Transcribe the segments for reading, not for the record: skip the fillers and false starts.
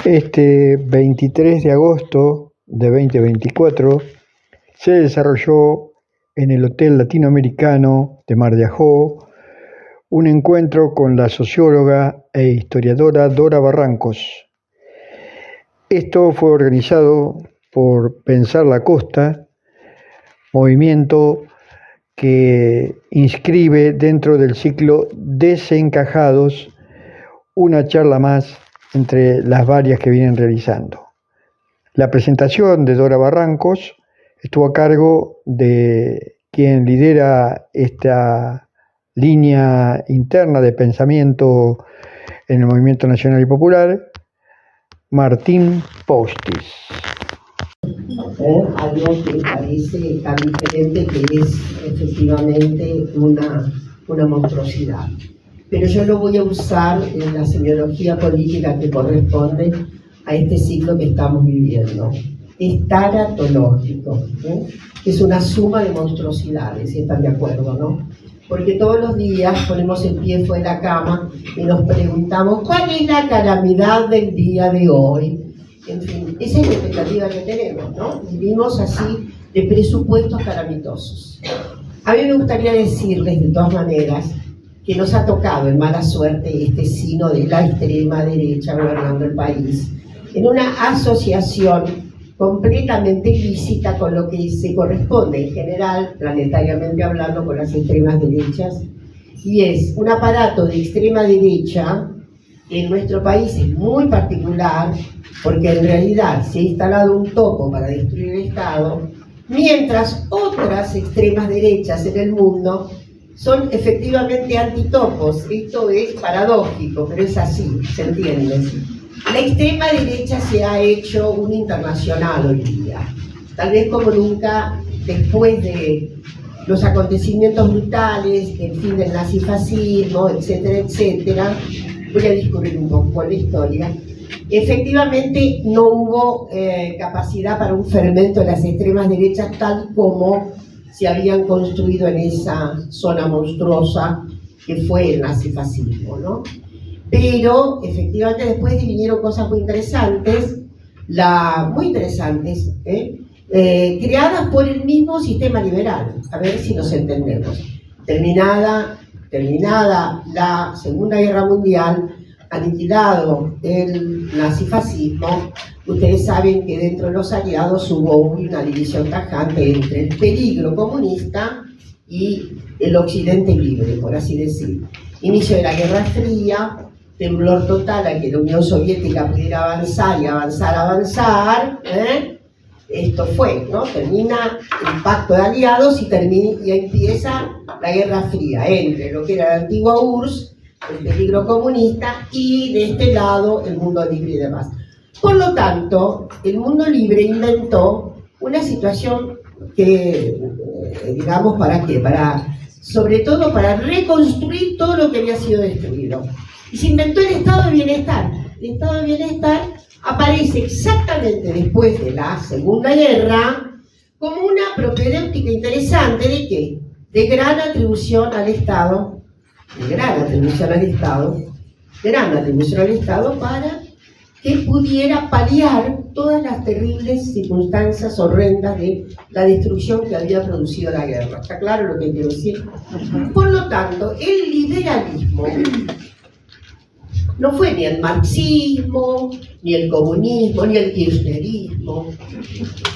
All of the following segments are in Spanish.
Este 23 de agosto de 2024 se desarrolló en el Hotel Latinoamericano de Mar de Ajó un encuentro con la socióloga e historiadora Dora Barrancos. Esto fue organizado por Pensar la Costa, movimiento que inscribe dentro del ciclo Desencajados una charla más entre las varias que vienen realizando. La presentación de Dora Barrancos estuvo a cargo de quien lidera esta línea interna de pensamiento en el Movimiento Nacional y Popular, Martín Postis. Algo que parece tan diferente, que es efectivamente una monstruosidad. Pero yo lo voy a usar en la semiología política que corresponde a este ciclo que estamos viviendo. Es taratológico, es una suma de monstruosidades, si están de acuerdo, ¿no? Porque todos los días ponemos el pie fuera de la cama y nos preguntamos ¿cuál es la calamidad del día de hoy? En fin, esa es la expectativa que tenemos, ¿no? Vivimos así de presupuestos calamitosos. A mí me gustaría decirles, de todas maneras, que nos ha tocado en mala suerte este sino de la extrema derecha gobernando el país, en una asociación completamente ilícita con lo que se corresponde en general, planetariamente hablando, con las extremas derechas, y es un aparato de extrema derecha que en nuestro país es muy particular, porque en realidad se ha instalado un topo para destruir el Estado, mientras otras extremas derechas en el mundo son efectivamente antitopos. Esto es paradójico, pero es así, ¿se entiende? La extrema derecha se ha hecho un internacional hoy día, tal vez como nunca después de los acontecimientos brutales, en fin, del nazifascismo, etcétera, etcétera. Voy a discurrir un poco la historia. Efectivamente no hubo capacidad para un fermento de las extremas derechas tal como se habían construido en esa zona monstruosa que fue el nazifascismo, ¿no? Pero efectivamente después vinieron cosas muy interesantes, creadas por el mismo sistema liberal. A ver si nos entendemos. Terminada la Segunda Guerra Mundial, aniquilado el nazifascismo, ustedes saben que dentro de los aliados hubo una división tajante entre el peligro comunista y el occidente libre, por así decir. Inicio de la Guerra Fría, temblor total a que la Unión Soviética pudiera avanzar y avanzar, Esto fue, ¿no? Termina el pacto de aliados y empieza la Guerra Fría entre lo que era la antigua URSS, el peligro comunista, y de este lado el mundo libre y demás. Por lo tanto, el mundo libre inventó una situación que, digamos, ¿para qué? Sobre todo para reconstruir todo lo que había sido destruido. Y se inventó el estado de bienestar. El estado de bienestar aparece exactamente después de la Segunda Guerra como una propedéutica interesante ¿de qué? De gran atribución al Estado, para que pudiera paliar todas las terribles circunstancias horrendas de la destrucción que había producido la guerra. ¿Está claro lo que quiero decir? Por lo tanto, el liberalismo no fue ni el marxismo, ni el comunismo, ni el kirchnerismo.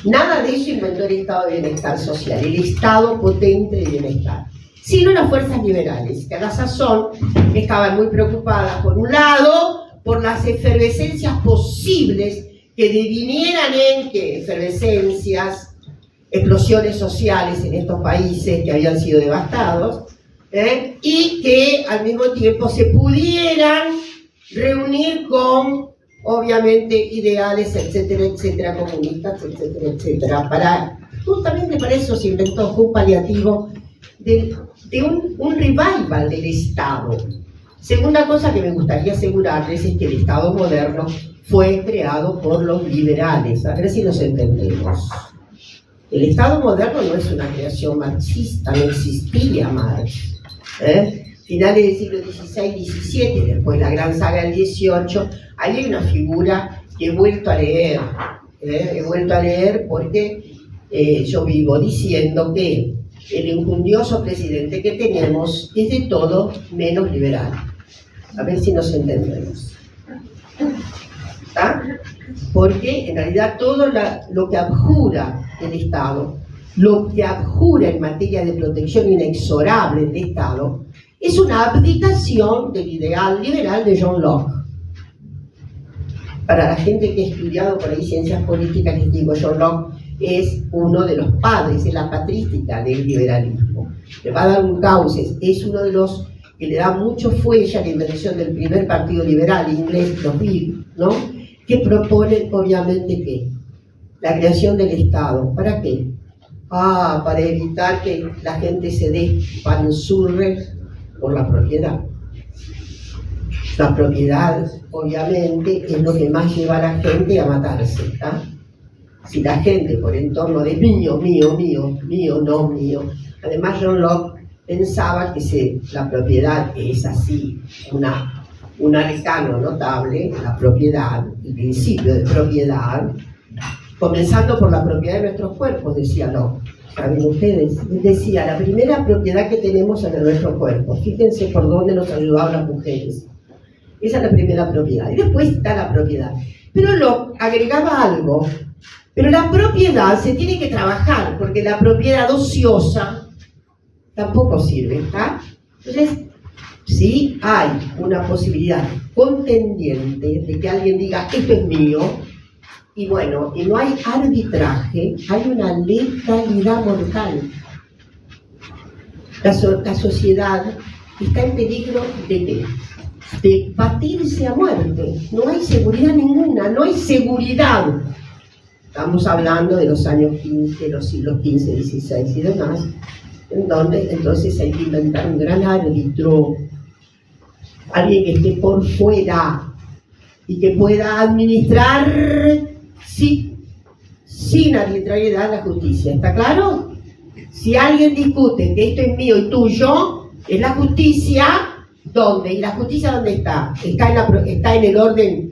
Nada de eso inventó el estado de bienestar social, el estado potente de bienestar, sino las fuerzas liberales, que a la sazón estaban muy preocupadas, por un lado, por las efervescencias posibles que devinieran en efervescencias, explosiones sociales en estos países que habían sido devastados, y que al mismo tiempo se pudieran reunir con, obviamente, ideales, etcétera, etcétera, comunistas, etcétera, etcétera. Justamente para eso se inventó un paliativo de un revival del Estado. Segunda cosa que me gustaría asegurarles es que el Estado moderno fue creado por los liberales. A ver si nos entendemos. El Estado moderno no es una creación marxista, no existía Marx. finales del siglo XVI, XVII, después la gran saga del XVIII, ahí hay una figura que he vuelto a leer, porque yo vivo diciendo que el injundioso presidente que tenemos es de todo menos liberal. A ver si nos entendemos. ¿Está? Porque en realidad todo lo que abjura el Estado, lo que abjura en materia de protección inexorable del Estado, es una abdicación del ideal liberal de John Locke. Para la gente que ha estudiado por ahí ciencias políticas, les digo, John Locke es uno de los padres, es la patrística del liberalismo. Le va a dar un cauce, es uno de los que le da mucho fuelle a la invención del primer partido liberal inglés, los Whig, ¿no? Que propone, obviamente, ¿qué? La creación del Estado. ¿Para qué? Para evitar que la gente se despanzurre por la propiedad. La propiedad, obviamente, es lo que más lleva a la gente a matarse, ¿está? Si la gente, por entorno de mío, no mío. Además, John Locke pensaba que la propiedad, que es así, un arcano notable, la propiedad, el principio de propiedad, comenzando por la propiedad de nuestros cuerpos, decía Locke. ¿Saben ustedes? Él decía, la primera propiedad que tenemos es en nuestro cuerpo. Fíjense por dónde nos ayudaban las mujeres. Esa es la primera propiedad. Y después está la propiedad. Pero Locke agregaba algo. Pero la propiedad se tiene que trabajar, porque la propiedad ociosa tampoco sirve, ¿está? Entonces, sí hay una posibilidad contendiente de que alguien diga, esto es mío, y bueno, y no hay arbitraje, hay una letalidad mortal. La sociedad está en peligro ¿de qué? De batirse a muerte. No hay seguridad ninguna, no hay seguridad. Estamos hablando de los años 15, los siglos XV, XVI y demás, en donde entonces hay que inventar un gran árbitro, alguien que esté por fuera y que pueda administrar sin arbitrariedad la justicia. ¿Está claro? Si alguien discute que esto es mío y tuyo, es la justicia, ¿dónde? ¿Y la justicia dónde está? ¿Está en el orden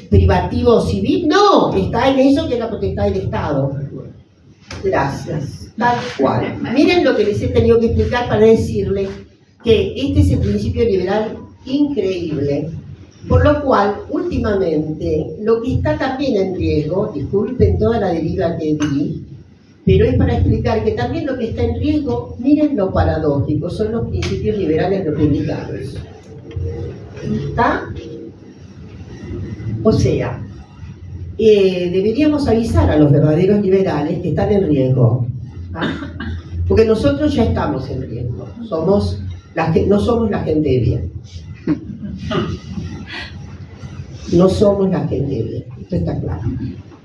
privativo civil? No, está en eso que es la potestad del Estado. Gracias. Tal cual. Miren lo que les he tenido que explicar para decirles que este es el principio liberal increíble, por lo cual, últimamente, lo que está también en riesgo, disculpen toda la deriva que di, pero es para explicar que también lo que está en riesgo, miren lo paradójico, son los principios liberales republicanos. ¿Está? O sea, deberíamos avisar a los verdaderos liberales que están en riesgo, ¿ah? Porque nosotros ya estamos en riesgo, no somos la gente de bien. No somos la gente bien, esto está claro.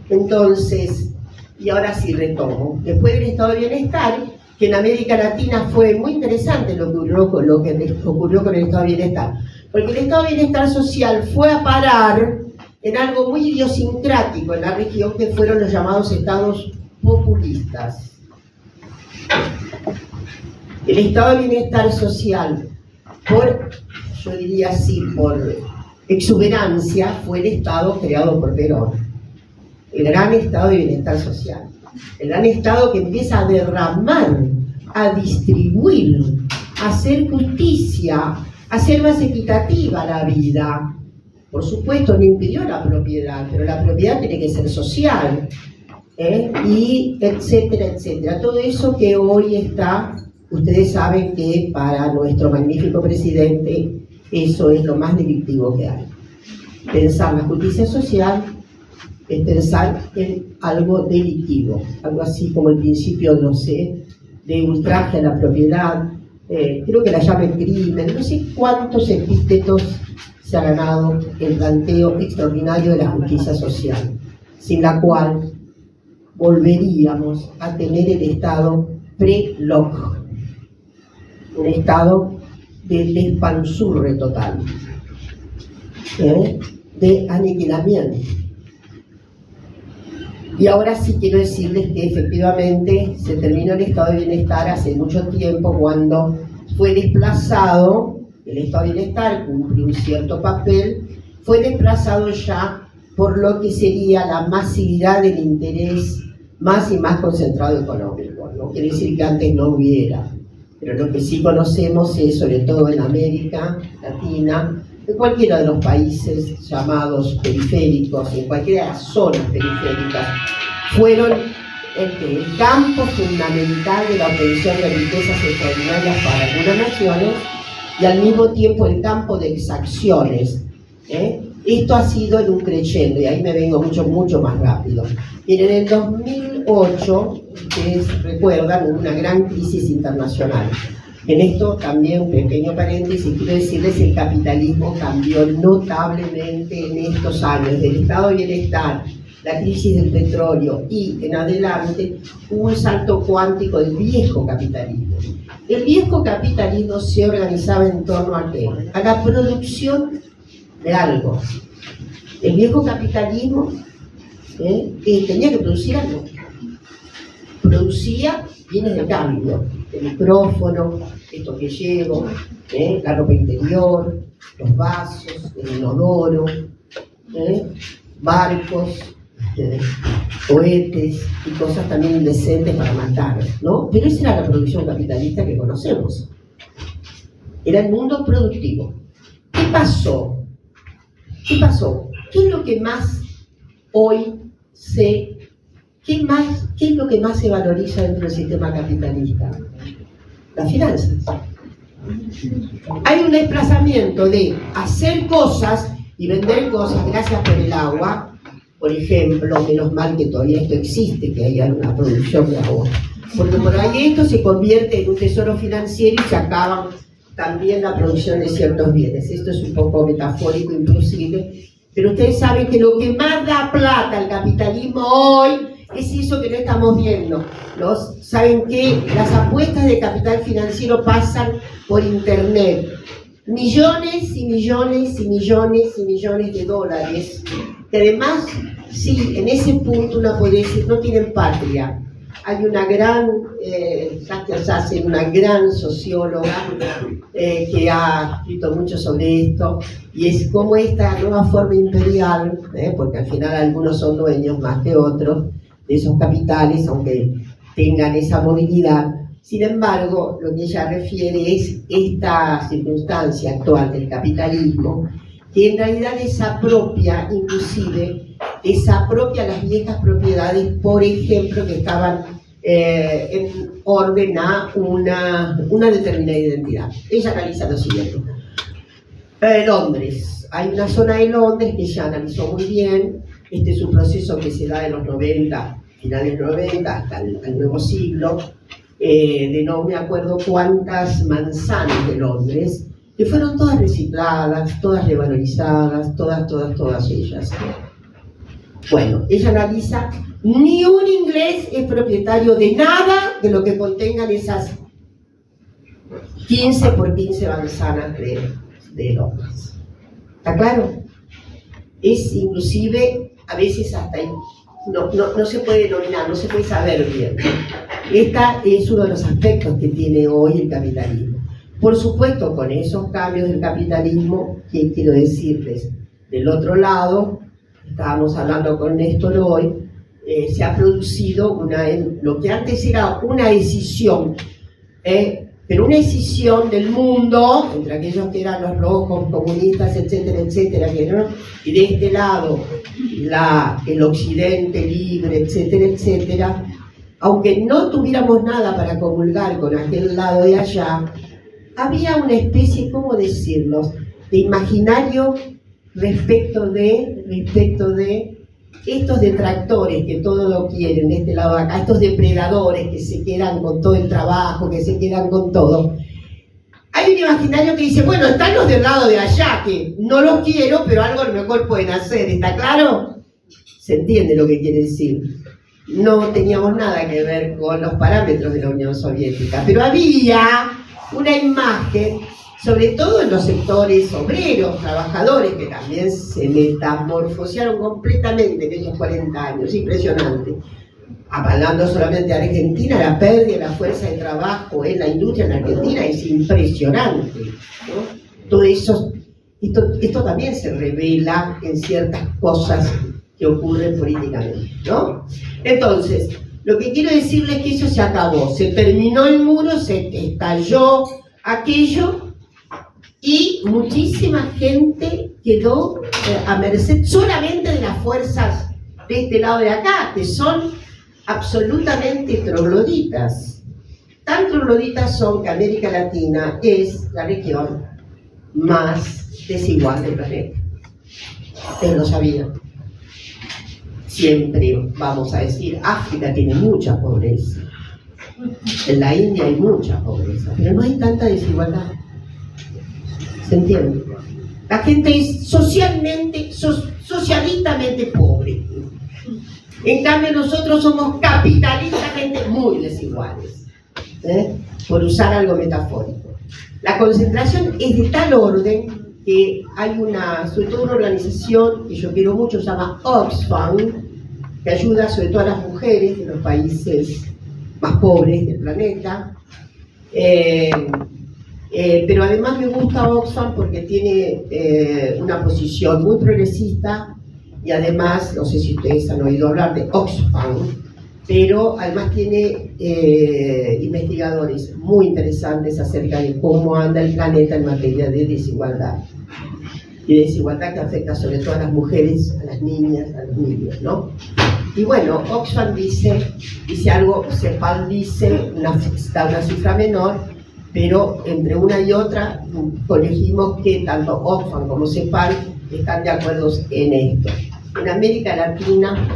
Entonces, y ahora sí retomo, después del estado de bienestar, que en América Latina fue muy interesante lo que ocurrió con el estado de bienestar, porque el estado de bienestar social fue a parar en algo muy idiosincrático en la región, que fueron los llamados estados populistas. El estado de bienestar social, yo diría así, por exuberancia, fue el estado creado por Perón, el gran estado de bienestar social, el gran estado que empieza a derramar, a distribuir, a hacer justicia, a hacer más equitativa la vida. Por supuesto, no impidió la propiedad, pero la propiedad tiene que ser social, y etcétera, etcétera. Todo eso que hoy está, ustedes saben que para nuestro magnífico presidente eso es lo más delictivo que hay. Pensar la justicia social es pensar en algo delictivo, algo así como el principio, no sé, de ultraje a la propiedad, creo que la llaman crimen, no sé cuántos epítetos se ha ganado el planteo extraordinario de la justicia social, sin la cual volveríamos a tener el estado pre-Locke, un estado de despanzurre total, de aniquilamiento. Y ahora sí quiero decirles que efectivamente se terminó el estado de bienestar hace mucho tiempo, cuando fue desplazado el estado de bienestar cumple un cierto papel, fue desplazado ya por lo que sería la masividad del interés más y más concentrado económico. No quiere decir que antes no hubiera, pero lo que sí conocemos es, sobre todo en América Latina, en cualquiera de los países llamados periféricos, en cualquiera de las zonas periféricas, fueron el campo fundamental de la obtención de riquezas extraordinarias para algunas naciones y al mismo tiempo el campo de exacciones. Esto ha sido en un crescendo, y ahí me vengo mucho más rápido. Y en el 2008, ustedes recuerdan, hubo una gran crisis internacional. En esto también, un pequeño paréntesis, quiero decirles, el capitalismo cambió notablemente en estos años, del estado de bienestar, la crisis del petróleo y en adelante hubo un salto cuántico del viejo capitalismo. El viejo capitalismo se organizaba en torno a ¿qué? A la producción de algo. El viejo capitalismo tenía que producir algo. Producía bienes de cambio, el micrófono, esto que llevo, la ropa interior, los vasos, el inodoro, barcos, cohetes y cosas también indecentes para matar, ¿no? Pero esa era la producción capitalista que conocemos. Era el mundo productivo. ¿Qué pasó? ¿Qué pasó? ¿Qué es lo que más hoy qué es lo que más se valoriza dentro del sistema capitalista? Las finanzas. Hay un desplazamiento de hacer cosas y vender cosas gracias por el agua. Por ejemplo, menos mal que todavía esto existe, que haya una producción de agua. Porque por ahí esto se convierte en un tesoro financiero y se acaba también la producción de ciertos bienes. Esto es un poco metafórico inclusive, pero ustedes saben que lo que más da plata al capitalismo hoy es eso que no estamos viendo. ¿Saben qué? Las apuestas de capital financiero pasan por internet. Millones y millones y millones y millones de dólares. Que además, sí, en ese punto uno puede decir, no tienen patria. Hay una gran, una gran socióloga que ha escrito mucho sobre esto, y es cómo esta nueva forma imperial, porque al final algunos son dueños más que otros de esos capitales, aunque tengan esa movilidad. Sin embargo, lo que ella refiere es esta circunstancia actual del capitalismo, que en realidad desapropia, inclusive, desapropia las viejas propiedades, por ejemplo, que estaban en orden a una determinada identidad. Ella analiza lo siguiente. Londres. Hay una zona de Londres que ella analizó muy bien. Este es un proceso que se da de los 90, finales 90, hasta el nuevo siglo, de no me acuerdo cuántas manzanas de Londres, que fueron todas recicladas, todas revalorizadas, todas ellas. Bueno, ella analiza, ni un inglés es propietario de nada de lo que contengan esas 15 por 15 manzanas de Londres. ¿Está claro? Es inclusive, a veces hasta no se puede denominar, no se puede saber bien. Este es uno de los aspectos que tiene hoy el capitalismo. Por supuesto, con esos cambios del capitalismo, que quiero decirles, del otro lado, estábamos hablando con Néstor hoy, se ha producido lo que antes era una decisión, pero una decisión del mundo, entre aquellos que eran los rojos, comunistas, etcétera, etcétera, y de este lado el occidente libre, etcétera, etcétera, aunque no tuviéramos nada para comulgar con aquel lado de allá, había una especie, ¿cómo decirlo?, de imaginario respecto de estos detractores que todo lo quieren de este lado de acá, estos depredadores que se quedan con todo el trabajo, que se quedan con todo. Hay un imaginario que dice, bueno, están los del lado de allá, que no los quiero, pero algo a lo mejor pueden hacer, ¿está claro? Se entiende lo que quiere decir. No teníamos nada que ver con los parámetros de la Unión Soviética, pero había una imagen, sobre todo en los sectores obreros, trabajadores, que también se metamorfosearon completamente en esos 40 años, impresionante. Hablando solamente de Argentina, la pérdida de la fuerza de trabajo en la industria en Argentina es impresionante, ¿no? todo eso, esto también se revela en ciertas cosas que ocurren políticamente, ¿no? Entonces, lo que quiero decirles es que eso se acabó, se terminó el muro, se estalló aquello y muchísima gente quedó a merced solamente de las fuerzas de este lado de acá, que son absolutamente trogloditas. Tan trogloditas son que América Latina es la región más desigual del planeta. Ustedes lo sabían. Siempre vamos a decir, África tiene mucha pobreza. En la India hay mucha pobreza, pero no hay tanta desigualdad. ¿Se entiende? La gente es socialistamente pobre. En cambio nosotros somos capitalistamente muy desiguales, por usar algo metafórico. La concentración es de tal orden que hay sobre todo una organización que yo quiero mucho, se llama Oxfam, que ayuda sobre todo a las mujeres de los países más pobres del planeta. Pero además me gusta Oxfam porque tiene una posición muy progresista y además, no sé si ustedes han oído hablar de Oxfam, pero además tiene investigadores muy interesantes acerca de cómo anda el planeta en materia de desigualdad. Y de desigualdad que afecta sobre todo a las mujeres, a las niñas, a los niños, ¿no? Y bueno, Oxfam dice algo, CEPAL dice una cifra menor, pero entre una y otra corregimos que tanto Oxfam como CEPAL están de acuerdo en esto. En América Latina,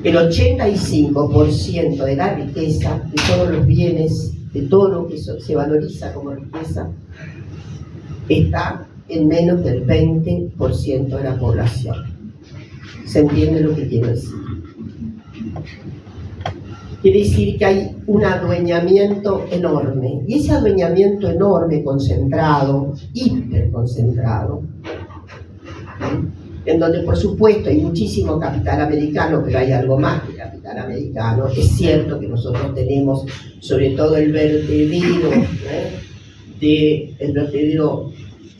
el 85% de la riqueza, de todos los bienes, de todo lo que se valoriza como riqueza, está en menos del 20% de la población. ¿Se entiende lo que quiero decir? Quiere decir que hay un adueñamiento enorme, y ese adueñamiento enorme, concentrado, hiperconcentrado, en donde por supuesto hay muchísimo capital americano, pero hay algo más que capital americano. Es cierto que nosotros tenemos sobre todo el vertedero,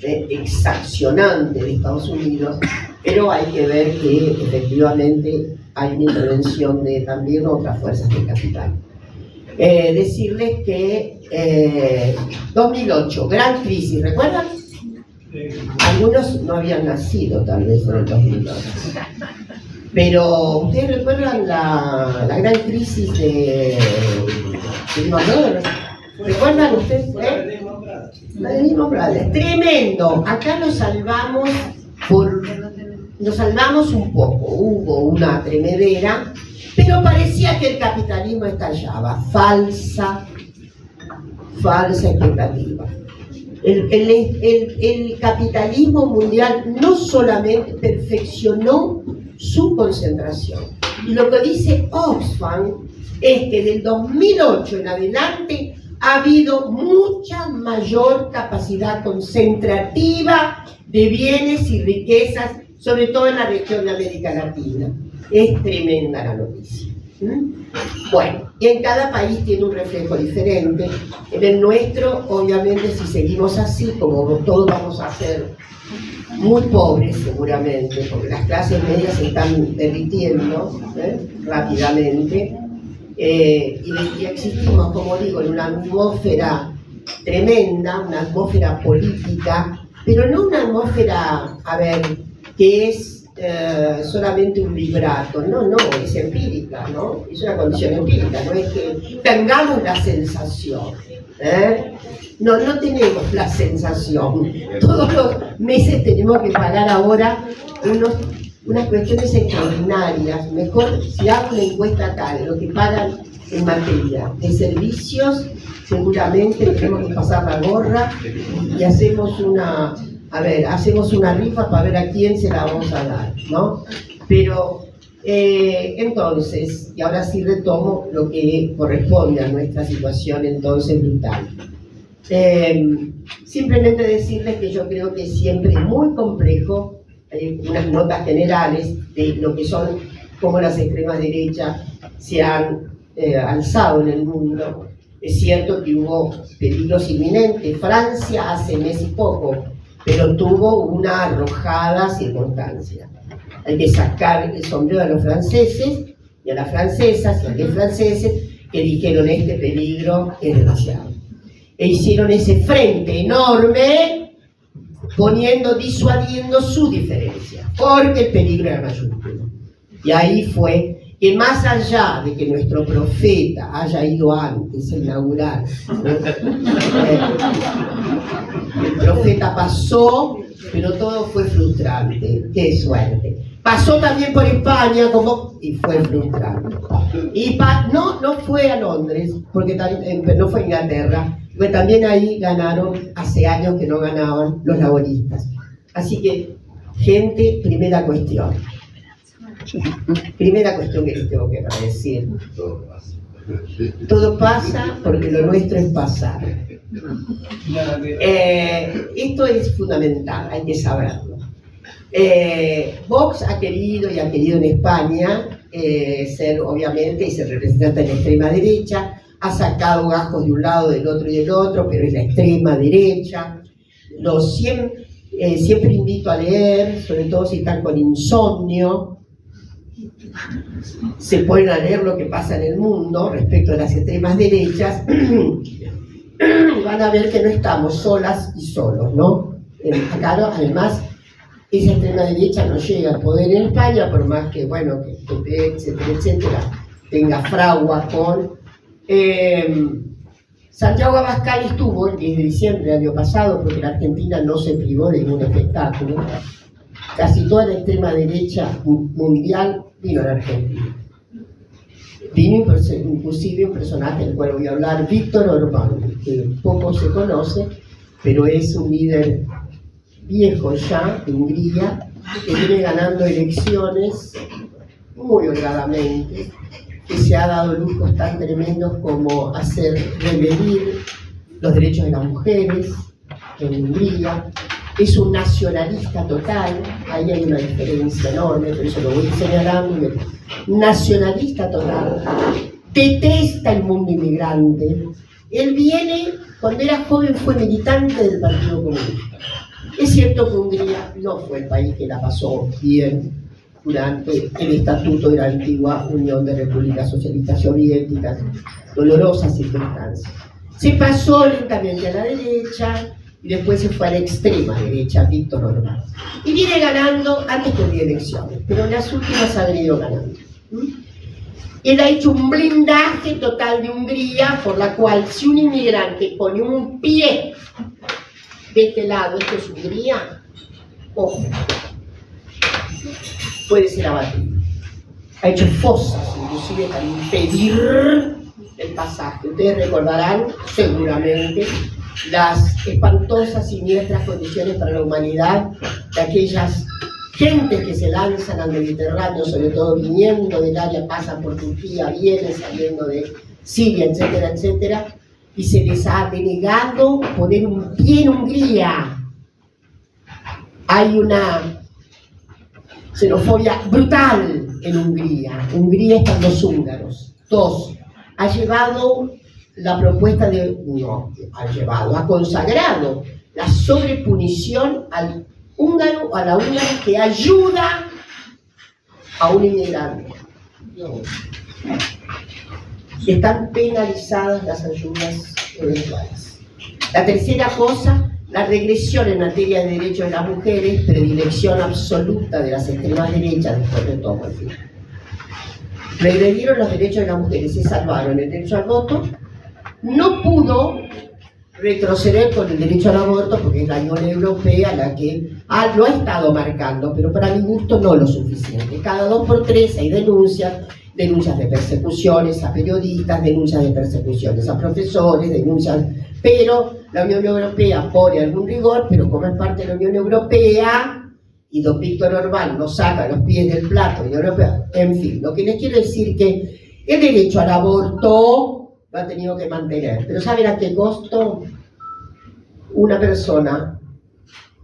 exaccionante de Estados Unidos, pero hay que ver que efectivamente hay una intervención de también otras fuerzas de capital. Decirles que 2008, gran crisis, ¿recuerdan? Algunos no habían nacido tal vez en el 2008. Pero, ¿ustedes recuerdan la gran crisis de Lehman Brothers? ¿Recuerdan ustedes? La de Lehman Brothers. Tremendo. Acá nos salvamos un poco. Hubo una tremendera, pero parecía que el capitalismo estallaba. Falsa expectativa. El capitalismo mundial no solamente perfeccionó su concentración, y lo que dice Oxfam es que del 2008 en adelante ha habido mucha mayor capacidad concentrativa de bienes y riquezas, sobre todo en la región de América Latina. Es tremenda la noticia. Bueno, y en cada país tiene un reflejo diferente. En el nuestro, obviamente, si seguimos así, como todos vamos a ser muy pobres seguramente, porque las clases medias se están derritiendo rápidamente, y existimos, como digo, en una atmósfera tremenda, una atmósfera política, pero no una atmósfera, que es solamente un vibrato, no, es empírica, ¿no? Es una condición empírica, no es que tengamos la sensación, no tenemos la sensación. Todos los meses tenemos que pagar ahora unas cuestiones extraordinarias. Mejor si hago una encuesta acá de lo que pagan en materia de servicios, seguramente tenemos que pasar la gorra y hacemos una rifa para ver a quién se la vamos a dar, ¿no? Pero entonces, y ahora sí retomo lo que corresponde a nuestra situación entonces brutal. Simplemente decirles que yo creo que siempre es muy complejo, unas notas generales de lo que son, cómo las extremas derechas se han alzado en el mundo. Es cierto que hubo peligros inminentes. Francia hace mes y poco, pero tuvo una arrojada circunstancia. Hay que sacar el sombrero a los franceses y a las francesas y a los franceses que dijeron este peligro es demasiado. E hicieron ese frente enorme disuadiendo su diferencia, porque el peligro era mayúsculo. Y ahí fue que más allá de que nuestro profeta haya ido antes a inaugurar, el profeta pasó, pero todo fue frustrante. ¡Qué suerte! Pasó también por España y fue frustrante. Y no fue a Londres, porque no fue a Inglaterra, porque también ahí ganaron, hace años que no ganaban los laboristas. Así que, gente, primera cuestión que les tengo que decir. Todo pasa porque lo nuestro es pasar. Esto es fundamental, hay que saberlo. Vox ha querido en España ser, obviamente, y ser representante de la extrema derecha, ha sacado gajos de un lado, del otro y del otro, pero es la extrema derecha. Siempre invito a leer, sobre todo si están con insomnio, se ponen a leer lo que pasa en el mundo respecto a las extremas derechas, van a ver que no estamos solas y solos, ¿no? Acá, además, esa extrema derecha no llega al poder en España, por más que, bueno, que etcétera, etcétera, tenga fragua con... Santiago Abascal estuvo el 10 de diciembre del año pasado, porque la Argentina no se privó de ningún espectáculo. Casi toda la extrema derecha mundial vino a la Argentina. Vino inclusive un personaje del cual voy a hablar, Víctor Orbán, que poco se conoce, pero es un líder viejo ya, de Hungría, que viene ganando elecciones muy holgadamente, que se ha dado lujos tan tremendos como hacer revertir los derechos de las mujeres en Hungría. Es un nacionalista total, ahí hay una diferencia enorme, por eso lo voy señalando. Nacionalista total, detesta el mundo inmigrante. Él cuando era joven fue militante del Partido Comunista. Es cierto que Hungría no fue el país que la pasó bien durante el estatuto de la antigua Unión de Repúblicas Socialistas Soviéticas, dolorosas circunstancias. Se pasó lentamente a la derecha y después se fue a la extrema derecha, Víctor Orbán. Y viene ganando antes de elecciones, pero en las últimas ha venido ganando. Él ha hecho un blindaje total de Hungría, por la cual si un inmigrante pone un pie de este lado, esto es Hungría, ojo, puede ser abatido. Ha hecho fosas, inclusive para impedir el pasaje. Ustedes recordarán, seguramente, las espantosas y siniestras condiciones para la humanidad de aquellas gentes que se lanzan al Mediterráneo, sobre todo viniendo del área, pasan por Turquía, vienen saliendo de Siria, etcétera, etcétera, y se les ha denegado poner un pie en Hungría. Hay una xenofobia brutal en Hungría. Hungría están los húngaros. Dos, ha llevado la propuesta ha consagrado la sobrepunición al húngaro o a la húngara que ayuda a un inmigrante. Están penalizadas las ayudas eventuales. La tercera cosa, la regresión en materia de derechos de las mujeres, predilección absoluta de las extremas derechas después de todo el fin. Regredieron los derechos de las mujeres, se salvaron el derecho al voto, no pudo retroceder con el derecho al aborto porque es la Unión Europea la que lo ha estado marcando, pero para mi gusto no lo suficiente. Cada 2 por 3 hay denuncias de persecuciones a periodistas, denuncias de persecuciones a profesores, denuncias, pero la Unión Europea pone algún rigor, pero como es parte de la Unión Europea y don Víctor Orbán no saca los pies del plato de la Unión Europea, en fin, lo que les quiero decir que el derecho al aborto lo ha tenido que mantener, pero ¿saben a qué costo? Una persona,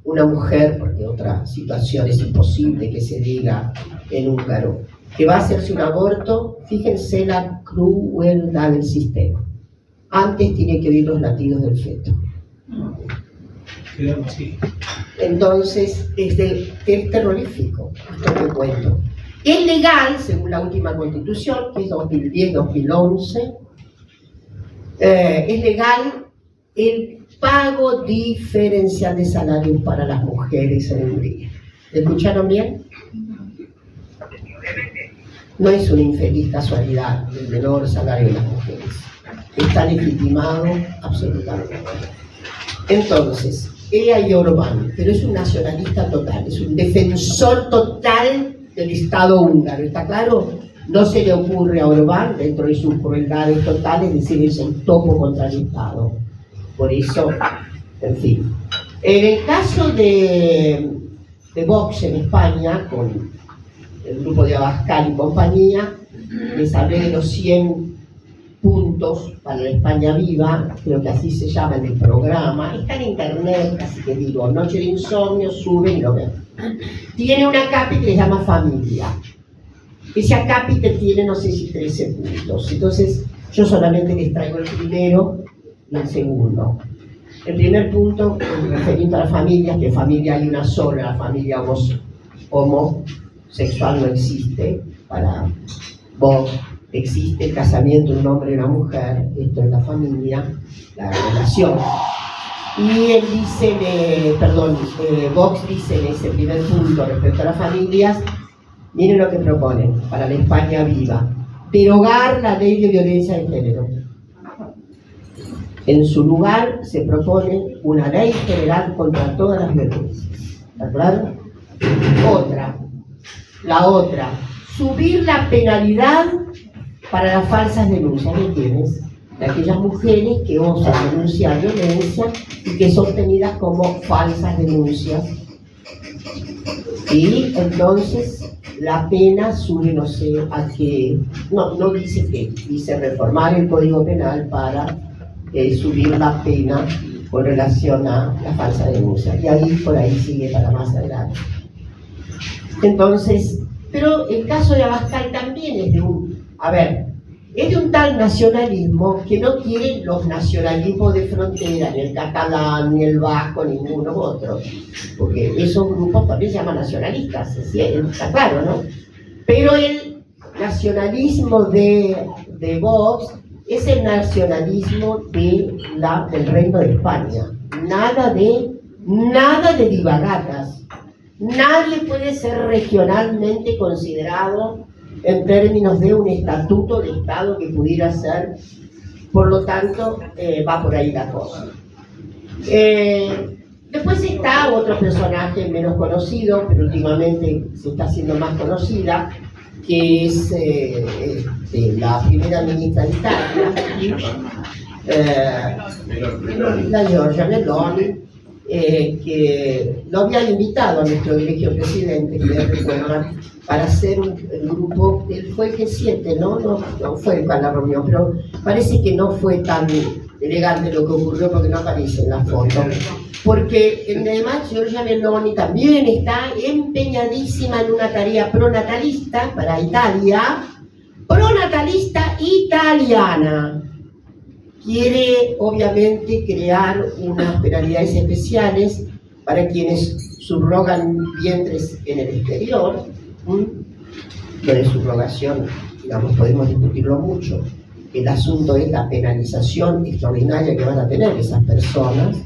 una mujer, porque otra situación es imposible que se diga en húngaro, que va a hacerse un aborto, fíjense la crueldad del sistema. antes tiene que oír los latidos del feto. Entonces, es terrorífico esto que cuento. Es legal, según la última constitución, que es 2010-2011, es legal el pago diferencial de salarios para las mujeres en Hungría. ¿Escucharon bien? No es una infeliz casualidad el menor salario de las mujeres. Está legitimado absolutamente. Entonces, ella y Orbán, pero es un nacionalista total, es un defensor total del Estado húngaro, ¿está claro? No se le ocurre a Orbán, dentro de sus crueldades totales, decir es un topo contra el Estado. Por eso, en fin. En el caso de Vox en España, con el grupo de Abascal y compañía, les hablé de los 100 puntos para la España Viva, creo que así se llama en el programa, está en internet, así que digo, Noche de Insomnio, suben y lo ven. Tiene un acápite que se llama Familia. Ese acápite tiene, no sé si 13 puntos, entonces yo solamente les traigo el primero y el segundo. El primer punto, referido a las familias, que familia hay una sola, la familia homosexual no existe, para vos existe el casamiento de un hombre y una mujer, esto es la familia, la relación. Y él dice, Vox dice en ese primer punto respecto a las familias, miren lo que proponen para la España Viva: derogar la ley de violencia de género. En su lugar se propone una ley general contra todas las violencias. ¿Está claro? La otra, subir la penalidad para las falsas denuncias. ¿De quiénes? De aquellas mujeres que osan denunciar violencia y que son tenidas como falsas denuncias. Y entonces la pena sube, no sé, a que, no dice que, dice reformar el Código Penal para subir la pena con relación a la falsa denuncia. Y ahí, por ahí sigue para más adelante. Entonces, pero el caso de Abascal también es de un tal nacionalismo que no quiere los nacionalismos de frontera, ni el catalán, ni el vasco, ninguno otro, porque esos grupos también se llaman nacionalistas, está claro, ¿no? Pero el nacionalismo de Vox es el nacionalismo del Reino de España, nada de divagatas. Nadie puede ser regionalmente considerado en términos de un estatuto de Estado que pudiera ser, por lo tanto, va por ahí la cosa. Después está otro personaje menos conocido, pero últimamente se está haciendo más conocida, que es la primera ministra de Italia, la Giorgia Meloni, que lo habían invitado a nuestro elegio presidente, que me recuerdan, para hacer un grupo. Él fue el G7, no fue para la reunión, pero parece que no fue tan elegante lo que ocurrió porque no aparece en la foto. Porque además Giorgia Meloni también está empeñadísima en una tarea pronatalista para Italia, pronatalista italiana. Quiere, obviamente, crear unas penalidades especiales para quienes subrogan vientres en el exterior. Lo de subrogación, digamos, podemos discutirlo mucho. El asunto es la penalización extraordinaria que van a tener esas personas,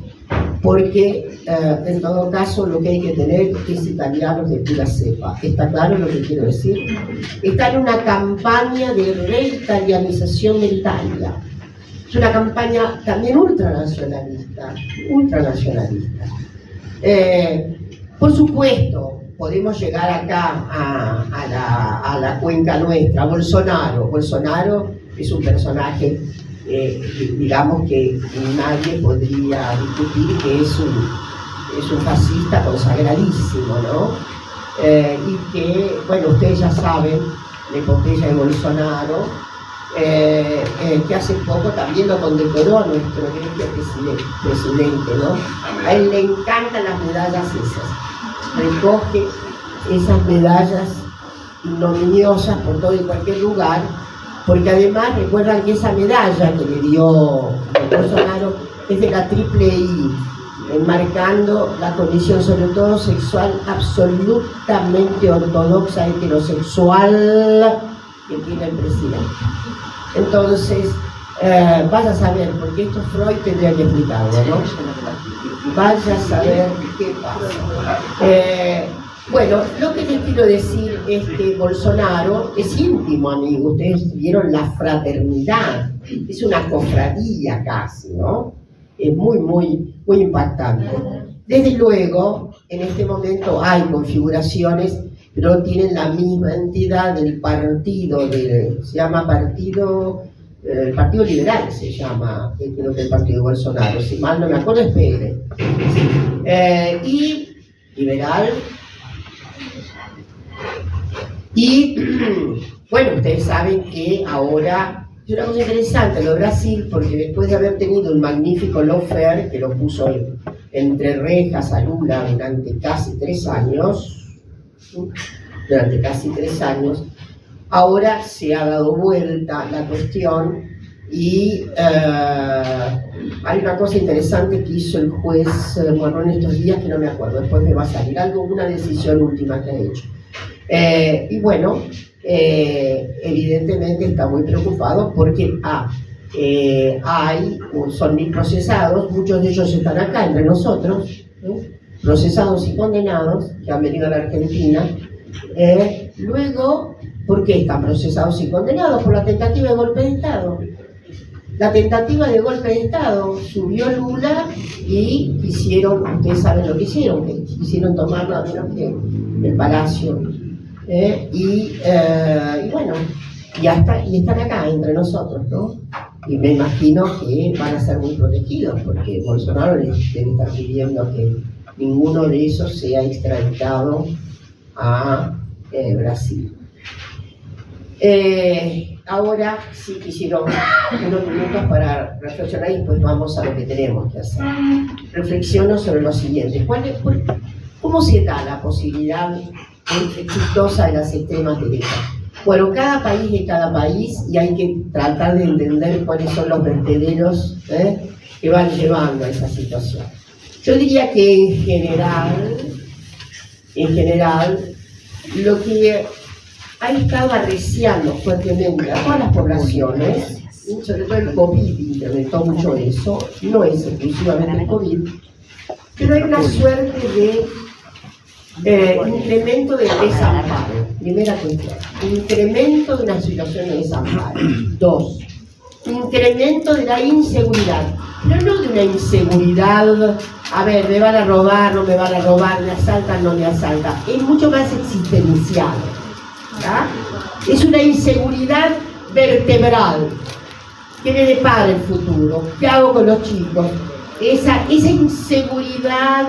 porque en todo caso lo que hay que tener es italianos de pura cepa. ¿Está claro lo que quiero decir? Está en una campaña de reitalianización de Italia. Es una campaña también ultranacionalista. Por supuesto, podemos llegar acá a la cuenca nuestra. Bolsonaro es un personaje, digamos, que nadie podría discutir que es un fascista consagradísimo, ¿no? Y que, bueno, ustedes ya saben la epopeya de Bolsonaro, que hace poco también lo condecoró a nuestro presidente, ¿no? A él le encantan las medallas esas, recoge esas medallas ignominiosas por todo y cualquier lugar porque además recuerdan que esa medalla que le dio Bolsonaro es de la III, enmarcando la condición sobre todo sexual absolutamente ortodoxa, heterosexual que tiene el presidente. Entonces, vaya a saber, porque esto Freud tendría que explicarlo, ¿no? Vaya a saber qué pasa. Bueno, lo que les quiero decir es que Bolsonaro es íntimo amigo. Ustedes vieron la fraternidad, es una cofradía casi, ¿no? Es muy, muy, muy impactante. Desde luego, en este momento hay configuraciones, pero tienen la misma entidad del partido, se llama partido, el Partido Liberal se llama, creo que el partido de Bolsonaro, si mal no me acuerdo, espere. Y liberal. Y bueno, ustedes saben que ahora es una cosa interesante lo de Brasil, porque después de haber tenido un magnífico lawfare que lo puso entre rejas a Lula durante casi 3 años, ahora se ha dado vuelta la cuestión y hay una cosa interesante que hizo el juez Morón estos días que no me acuerdo, después me va a salir algo, una decisión última que ha hecho. Y bueno, evidentemente está muy preocupado porque son bien procesados, muchos de ellos están acá entre nosotros, procesados y condenados, que han venido a la Argentina. Luego, ¿por qué están procesados y condenados? Por la tentativa de golpe de Estado. La tentativa de golpe de Estado, subió Lula y quisieron, ustedes saben lo que hicieron, que quisieron tomar nada menos que el Palacio. Y bueno, y están acá entre nosotros, ¿no? Y me imagino que van a ser muy protegidos, porque Bolsonaro les debe estar pidiendo que ninguno de esos sea extraditado a Brasil. Ahora sí quisieron unos minutos para reflexionar y después vamos a lo que tenemos que hacer. Reflexiono sobre lo siguiente. ¿Cómo se da la posibilidad exitosa de las extremas derechas? Bueno, cada país es cada país y hay que tratar de entender cuáles son los vertederos que van llevando a esa situación. Yo diría que en general, lo que ha estado arreciando fuertemente a todas las poblaciones, sobre todo el COVID incrementó mucho eso, no es exclusivamente el COVID, pero hay una suerte de incremento del desamparo. Primera cuestión, incremento de una situación de desamparo. 2, incremento de la inseguridad, pero no de una inseguridad, a ver, me van a robar, no me van a robar, me asaltan, no me asaltan, es mucho más existencial, ¿verdad? Es una inseguridad vertebral. ¿Qué me depara el futuro? ¿Qué hago con los chicos? Esa inseguridad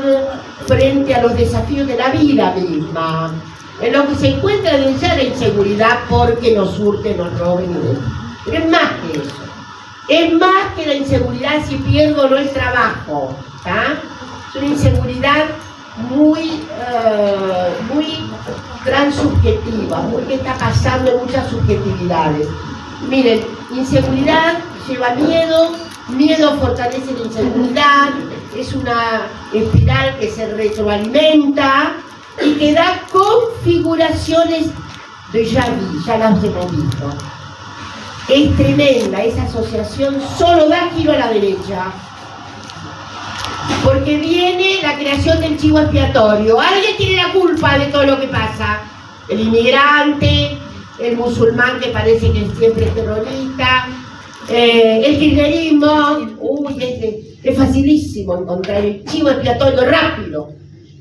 frente a los desafíos de la vida misma, en lo que se encuentra de ya la inseguridad porque nos hurten, nos roben y demás. Pero es más que eso, es más que la inseguridad si pierdo o no el trabajo, ¿tá? Es una inseguridad muy transsubjetiva, porque está pasando en muchas subjetividades. Miren, inseguridad lleva miedo, miedo fortalece la inseguridad, es una espiral que se retroalimenta y que da configuraciones de ya las hemos visto. Es tremenda esa asociación, solo da giro a la derecha, porque viene la creación del chivo expiatorio. Alguien tiene la culpa de todo lo que pasa, el inmigrante, el musulmán que parece que siempre es terrorista, el kirchnerismo. Es facilísimo encontrar el chivo expiatorio rápido.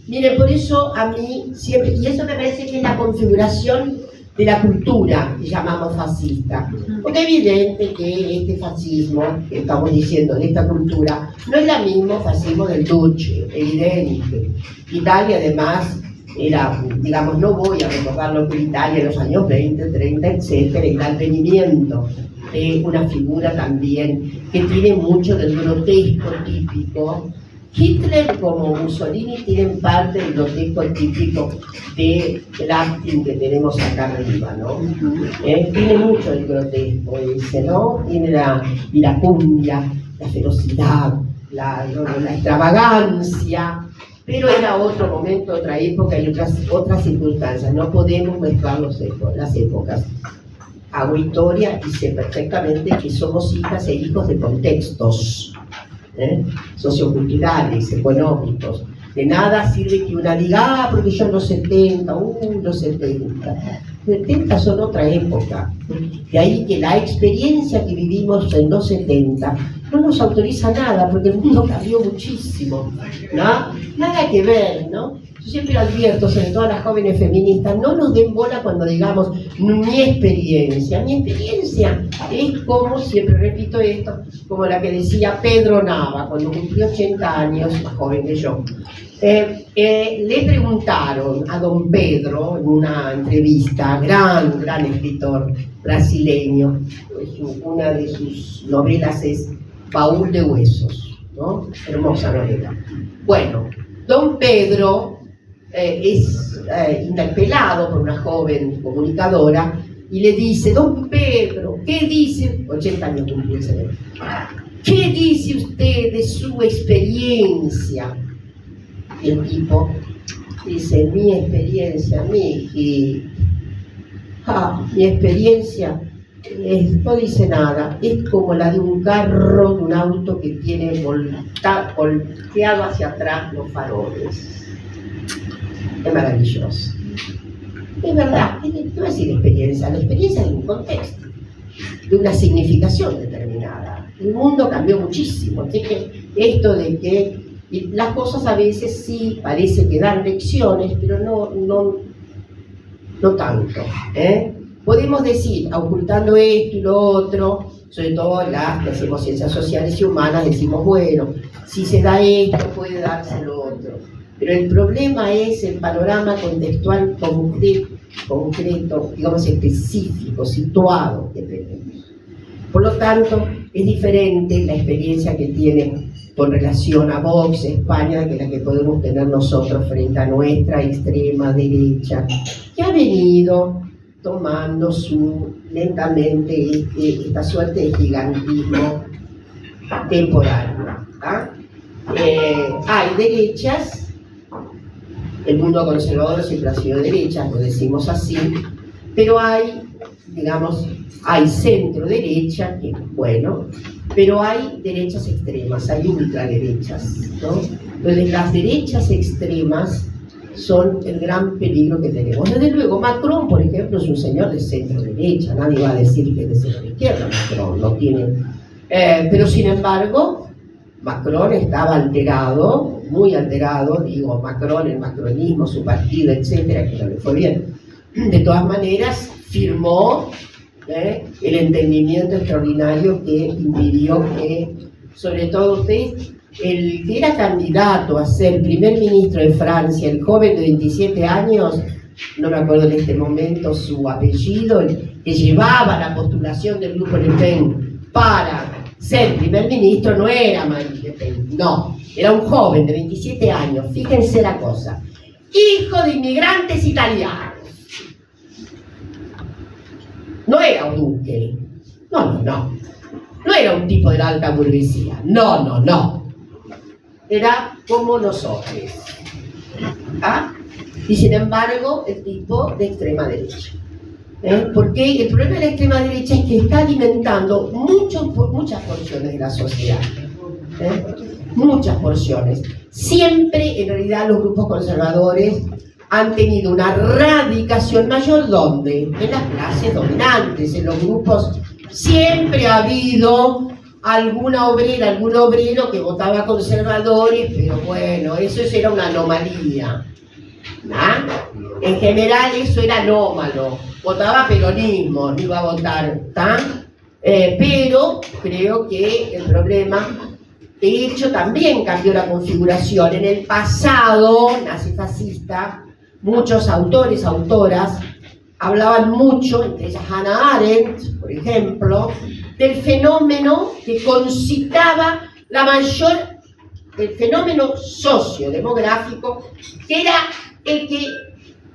Miren, por eso a mí siempre, y eso me parece que es la configuración de la cultura que llamamos fascista, porque es evidente que este fascismo que estamos diciendo de esta cultura no es el mismo fascismo del Duce, evidente. Italia además era, digamos, no voy a recordar lo que Italia en los años 20, 30, etcétera, el advenimiento de una figura también que tiene mucho del grotesco típico Hitler como Mussolini tienen parte del grotesco típico del acting que tenemos acá arriba, ¿no? Tiene mucho el grotesco ese, ¿no? Tiene la cumbia, la ferocidad, la extravagancia, pero era otro momento, otra época y otras circunstancias. No podemos mezclar las épocas. Hago historia y sé perfectamente que somos hijas e hijos de contextos socioculturales, económicos. De nada sirve que una diga, porque yo en los 70, los 70. Los 70 son otra época. De ahí que la experiencia que vivimos en los 70 no nos autoriza nada, porque el mundo cambió muchísimo, ¿no? Nada que ver, ¿no? Yo siempre advierto, sobre todo a las jóvenes feministas, no nos den bola cuando digamos mi experiencia. Mi experiencia es como, siempre repito esto, como la que decía Pedro Nava, cuando cumplió 80 años, más joven que yo. Le preguntaron a don Pedro en una entrevista, gran escritor brasileño, una de sus novelas es Baúl de Huesos, ¿no? Hermosa novela. Bueno, don Pedro es interpelado por una joven comunicadora y le dice: don Pedro, ¿qué dice? 80 años cumplió el señor. ¿Qué dice usted de su experiencia? Y el tipo dice: mi experiencia, mi experiencia no dice nada, es como la de un carro, de un auto que tiene volteado hacia atrás los faroles. Es maravilloso. Es verdad, no es decir experiencia, la experiencia es de un contexto, de una significación determinada. El mundo cambió muchísimo. Así que esto de que las cosas a veces sí parece que dan lecciones, pero no tanto. Podemos decir, ocultando esto y lo otro, sobre todo las que hacemos ciencias sociales y humanas, decimos, bueno, si se da esto, puede darse lo otro. Pero el problema es el panorama contextual concreto, digamos específico, situado que tenemos. Por lo tanto, es diferente la experiencia que tiene con relación a Vox, España, que la que podemos tener nosotros frente a nuestra extrema derecha, que ha venido tomando lentamente esta suerte de gigantismo temporal. Hay derechas. El mundo conservador siempre ha sido derecha, lo decimos así, pero hay centro derecha, que bueno, pero hay derechas extremas, hay ultraderechas, ¿no? Entonces las derechas extremas son el gran peligro que tenemos. Desde luego, Macron, por ejemplo, es un señor de centro derecha, nadie va a decir que es de centro izquierda, Macron no tiene. Pero sin embargo, Macron estaba alterado, muy alterado, digo, Macron, el macronismo, su partido, etcétera, que no le fue bien. De todas maneras, firmó el entendimiento extraordinario que impidió que, sobre todo usted, el que era candidato a ser primer ministro de Francia, el joven de 27 años, no me acuerdo en este momento su apellido, que llevaba la postulación del grupo Le Pen para ser primer ministro, no era Marine Le Pen, no, era un joven de 27 años, fíjense la cosa, hijo de inmigrantes italianos. No era un duque, no era un tipo de la alta burguesía, no. Era como nosotros. Y sin embargo, el tipo de extrema derecha. Porque el problema de la extrema derecha es que está alimentando muchas porciones de la sociedad. Muchas porciones. Siempre, en realidad, los grupos conservadores han tenido una radicación mayor, ¿dónde? En las clases dominantes, en los grupos. Siempre ha habido alguna obrera, algún obrero que votaba conservadores, pero bueno, eso era una anomalía. En general eso era anómalo, votaba peronismo, no iba a votar, pero creo que el problema, de hecho, también cambió la configuración. En el pasado nazifascista, muchos autores, autoras, hablaban mucho, entre ellas Hannah Arendt, por ejemplo, del fenómeno que concitaba la mayor el fenómeno sociodemográfico, que era el que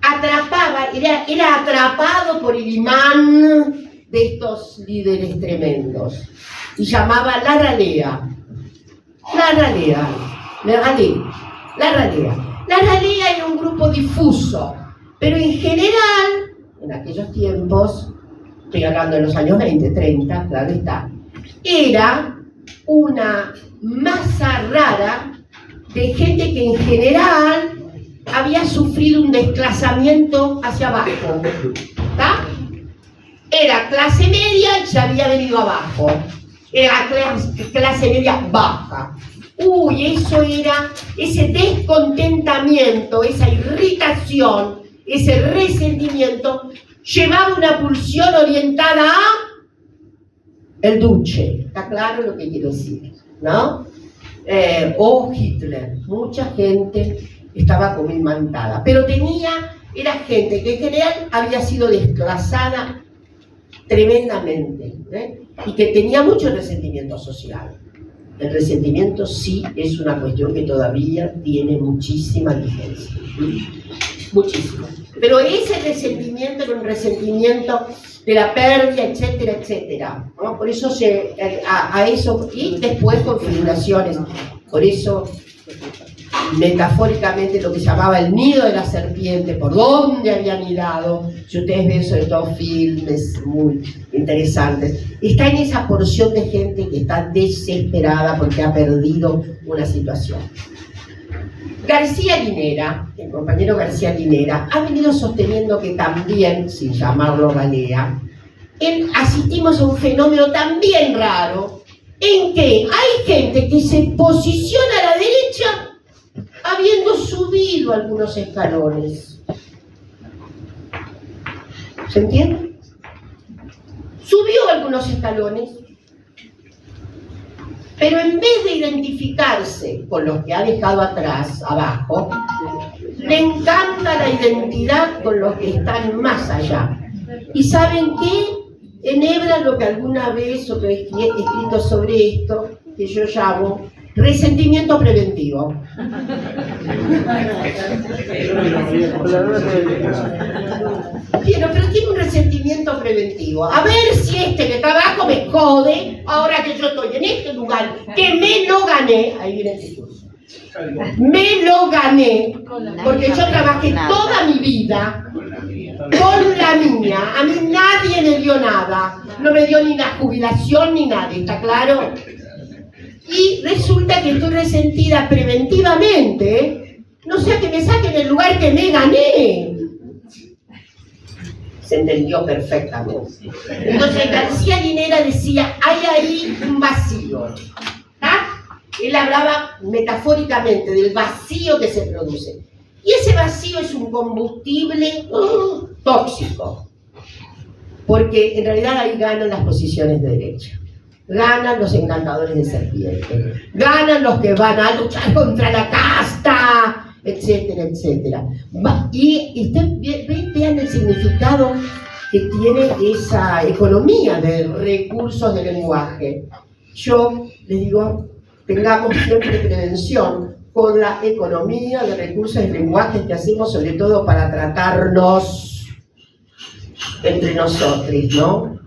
atrapaba, era atrapado por el imán de estos líderes tremendos, y llamaba la ralea. La ralea. La ralea era un grupo difuso, pero en general, en aquellos tiempos, estoy hablando de los años 20, 30, claro está, era una masa rara de gente que en general había sufrido un desplazamiento hacia abajo, ¿está? Era clase media y se había venido abajo, era clase media baja. Uy, eso era ese descontentamiento, esa irritación, ese resentimiento, llevaba una pulsión orientada a el duce. ¿Está claro lo que quiero decir? ¿No? O Hitler. Mucha gente estaba como imantada, pero era gente que en general había sido desplazada tremendamente, y que tenía mucho resentimiento social. El resentimiento sí es una cuestión que todavía tiene muchísima vigencia, muchísimo. Pero ese resentimiento era un resentimiento de la pérdida, etcétera, etcétera, ¿no? Por eso a eso, y después configuraciones, por eso metafóricamente lo que llamaba el nido de la serpiente, por dónde habían anidado, si ustedes ven sobre todo filmes muy interesantes, está en esa porción de gente que está desesperada porque ha perdido una situación. García Linera, el compañero García Linera, ha venido sosteniendo que también, sin llamarlo ralea, asistimos a un fenómeno también raro, en que hay gente que se posiciona a la derecha habiendo subido algunos escalones. ¿Se entiende? Subió algunos escalones, pero en vez de identificarse con los que ha dejado atrás, abajo, le encanta la identidad con los que están más allá. ¿Y saben qué? Enhebra lo que alguna vez otro he escrito sobre esto, que yo llamo resentimiento preventivo. Pero tiene un resentimiento preventivo. A ver si este que está abajo me jode, ahora que yo estoy en este lugar, que me lo gané. Ahí viene el discurso. Me lo gané, porque yo trabajé toda mi vida con la mía. A mí nadie me dio nada. No me dio ni la jubilación ni nada, ¿está claro? Y resulta que estoy resentida preventivamente, no sea que me saquen el lugar que me gané. Se entendió perfectamente. Entonces García Linera decía, hay ahí un vacío. Él hablaba metafóricamente del vacío que se produce. Y ese vacío es un combustible tóxico. Porque en realidad ahí ganan las posiciones de derecha. Ganan los encantadores de serpientes, ganan los que van a luchar contra la casta, etcétera, etcétera. Y vean el significado que tiene esa economía de recursos de lenguaje. Yo les digo, tengamos siempre prevención con la economía de recursos de lenguaje que hacemos, sobre todo para tratarnos entre nosotros, ¿no?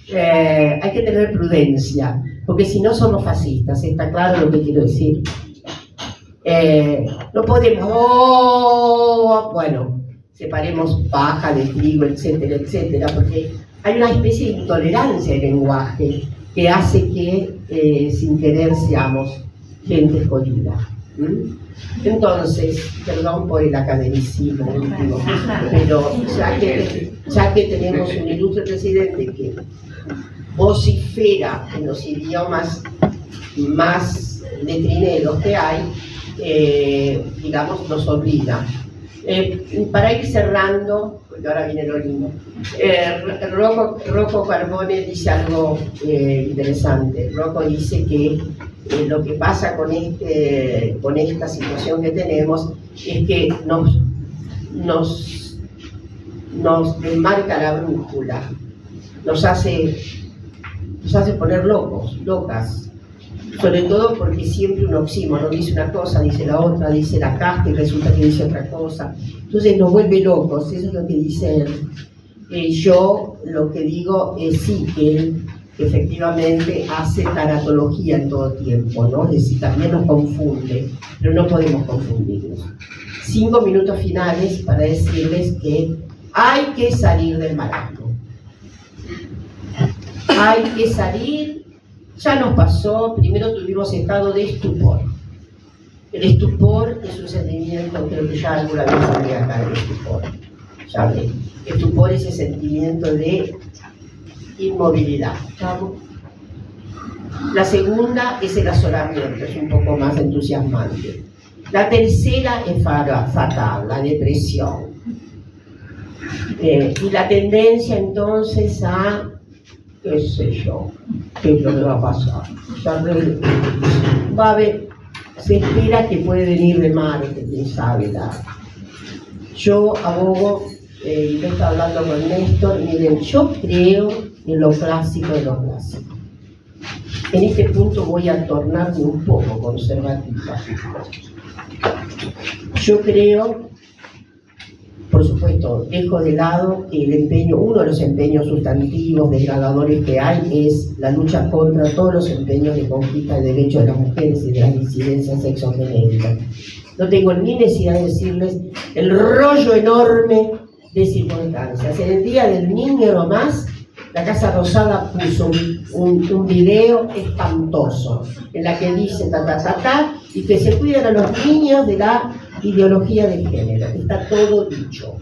Hay que tener prudencia, porque si no somos fascistas, ¿está claro lo que quiero decir? No podemos, bueno, separemos paja de trigo, etcétera, etcétera, porque hay una especie de intolerancia del lenguaje que hace que sin querer seamos gente jodida. Entonces, perdón por el academicismo último, pero ya que tenemos un ilustre presidente que vocifera en los idiomas más letrineros que hay, digamos, nos obliga. Para ir cerrando, porque ahora viene lo lindo, Rocco Carbone dice algo interesante. Rocco dice que lo que pasa con esta situación que tenemos es que nos desmarca la brújula, nos hace poner locas. sobre todo porque siempre un oxímoron, dice una cosa, dice la otra, dice la casta y resulta que dice otra cosa. Entonces nos vuelve locos, eso es lo que dice él. Yo lo que digo es sí, que él efectivamente hace tanatología en todo tiempo, ¿no? Es decir, también nos confunde, pero no podemos confundirnos. 5 minutos finales para decirles que hay que salir del marasmo. Hay que salir, ya nos pasó, primero tuvimos estado de estupor. El estupor es un sentimiento, creo que ya alguna vez hablé acá del estupor. Ya hablé. Estupor es ese sentimiento de inmovilidad. ¿Estamos? La segunda es el azoramiento, es un poco más entusiasmante. La tercera es fatal, la depresión. Y la tendencia entonces a, qué sé yo, qué es lo que va a pasar. Va a haber, se espera que puede venir de Marte, quién sabe. Yo abogo, yo estaba hablando con Néstor, miren, yo creo en lo clásico de lo clásico. En este punto voy a tornarme un poco conservativa. Yo creo, por supuesto, dejo de lado que el empeño, uno de los empeños sustantivos, degradadores que hay, es la lucha contra todos los empeños de conquista de derechos de las mujeres y de las disidencias sexogenéricas. No tengo ni necesidad de decirles el rollo enorme de circunstancias. En el Día del Niño nomás, la Casa Rosada puso un video espantoso en la que dice y que se cuiden a los niños de la ideología de género. Está todo dicho.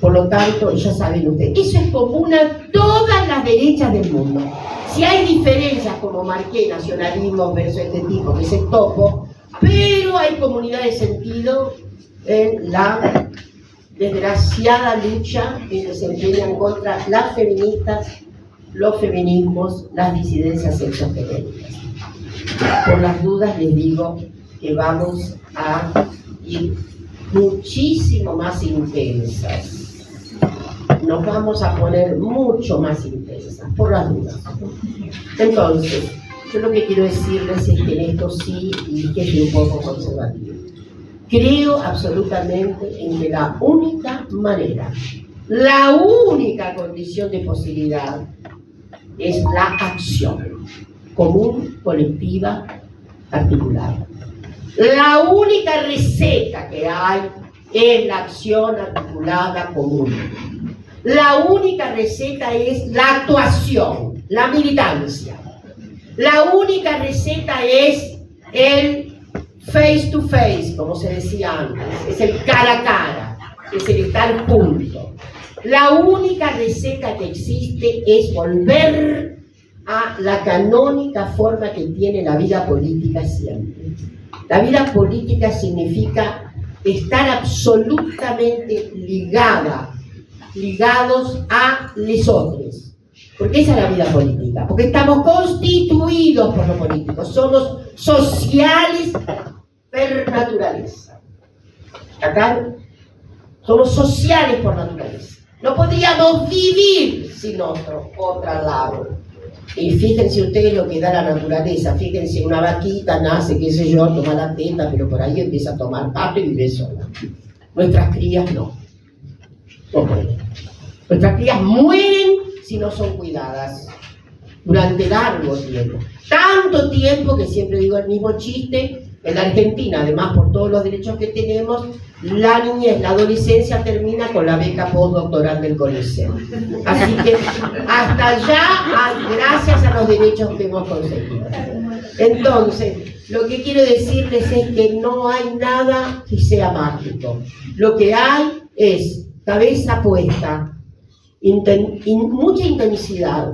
Por lo tanto, ya saben ustedes, eso es común a todas las derechas del mundo. Si hay diferencias como marqué, nacionalismo versus este tipo, que es el topo, pero hay comunidad de sentido en la desgraciada lucha en que se empeñan contra las feministas, los feminismos, las disidencias sexogenéricas. Por las dudas les digo que vamos a ir muchísimo más intensas. Nos vamos a poner mucho más intensas, por las dudas. Entonces, yo lo que quiero decirles es que en esto sí, y que es un poco conservativo. Creo absolutamente en que la única manera, la única condición de posibilidad es la acción común, colectiva, articulada. La única receta que hay es la acción articulada común. La única receta es la actuación, la militancia. La única receta es el face to face, como se decía antes, es el cara a cara, es el estar junto. La única receta que existe es volver a la canónica forma que tiene la vida política siempre. La vida política significa estar absolutamente ligados a lesotres. Porque esa es la vida política, porque estamos constituidos por los políticos, somos sociales per naturaleza. Acá somos sociales por naturaleza. No podríamos vivir sin otro lado. Y fíjense ustedes lo que da la naturaleza. Fíjense, una vaquita nace, qué sé yo, toma la teta, pero por ahí empieza a tomar pasto y vive sola. Nuestras crías no. No pueden. Nuestras crías mueren si no son cuidadas durante largo tiempo. Tanto tiempo que siempre digo el mismo chiste. En la Argentina, además por todos los derechos que tenemos, la niñez, la adolescencia termina con la beca postdoctoral del Coliseo. Así que hasta allá, gracias a los derechos que hemos conseguido. Entonces, lo que quiero decirles es que no hay nada que sea mágico. Lo que hay es cabeza puesta, mucha intensidad,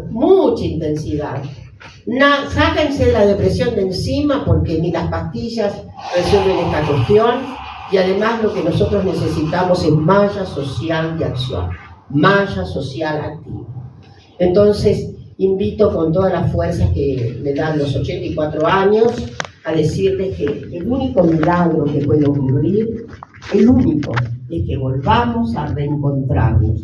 sáquense la depresión de encima porque ni las pastillas resuelven esta cuestión y además lo que nosotros necesitamos es malla social de acción, malla social activa. Entonces invito con todas las fuerzas que me dan los 84 años a decirles que el único milagro que puede ocurrir, el único, es que volvamos a reencontrarnos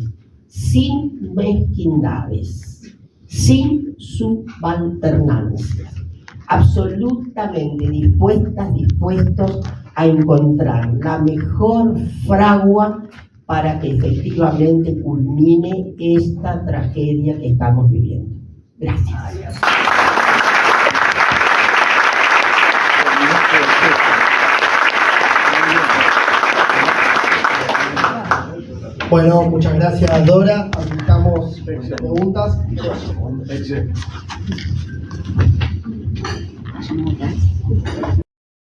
sin mezquindades, sin subalternancias, absolutamente dispuestos a encontrar la mejor fragua para que efectivamente culmine esta tragedia que estamos viviendo. Gracias. Bueno, muchas gracias, Dora. Aceptamos preguntas.